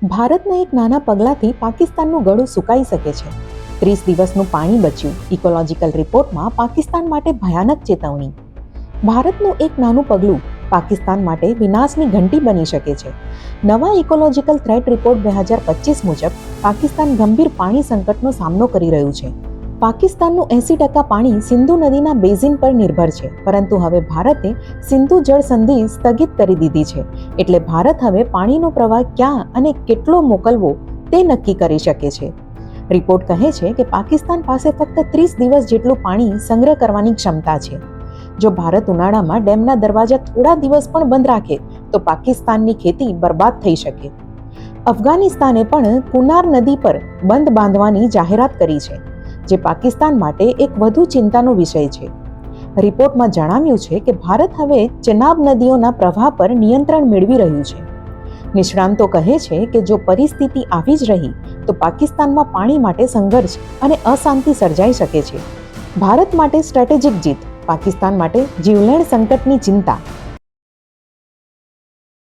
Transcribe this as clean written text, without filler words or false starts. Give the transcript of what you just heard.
ભારતના એક નાના પગલાંથી પાકિસ્તાનનું ગળું સુકાઈ શકે છે. 30 દિવસનું પાણી બચ્યું. ઇકોલોજીકલ રિપોર્ટમાં પાકિસ્તાન માટે ભયાનક ચેતવણી. ભારતનું એક નાનું પગલું પાકિસ્તાન માટે વિનાશની ઘંટી બની શકે છે. નવા ઇકોલોજીકલ થ્રેટ રિપોર્ટ 2025 મુજબ પાકિસ્તાન ગંભીર પાણી સંકટનો સામનો કરી રહ્યું છે. પાકિસ્તાનનું 80% પાણી સિંધુ નદીના બેઝિન પર નિર્ભર છે, પરંતુ હવે ભારતે સિંધુ જળ સંધિ સ્થગિત કરી દીધી છે. એટલે ભારત હવે પાણીનો પ્રવાહ ક્યાં અને કેટલો મોકલવો તે નક્કી કરી શકે છે. રિપોર્ટ કહે છે કે પાકિસ્તાન પાસે ફક્ત 30 દિવસ જેટલું પાણી સંગ્રહ કરવાની ક્ષમતા છે. જો ભારત ઉનાળામાં ડેમના દરવાજા થોડા દિવસ પણ બંધ રાખે તો પાકિસ્તાનની ખેતી બરબાદ થઈ શકે. અફઘાનિસ્તાને પણ કુનાર નદી પર બંધ બાંધવાની જાહેરાત કરી છે, જે પાકિસ્તાન માટે એક વધુ ચિંતાનો વિષય છે. રિપોર્ટમાં જણાવ્યું છે કે ભારત હવે ચેનાબ નદીઓના પ્રવાહ પર નિયંત્રણ મેળવી રહ્યું છે. નિષ્ણાંતો કહે છે કે જો પરિસ્થિતિ આવી જ રહી તો પાકિસ્તાનમાં પાણી માટે સંઘર્ષ અને અશાંતિ સર્જાઈ શકે છે. ભારત માટે સ્ટ્રેટેજિક જીત, પાકિસ્તાન માટે જીવલેણ સંકટની ચિંતા.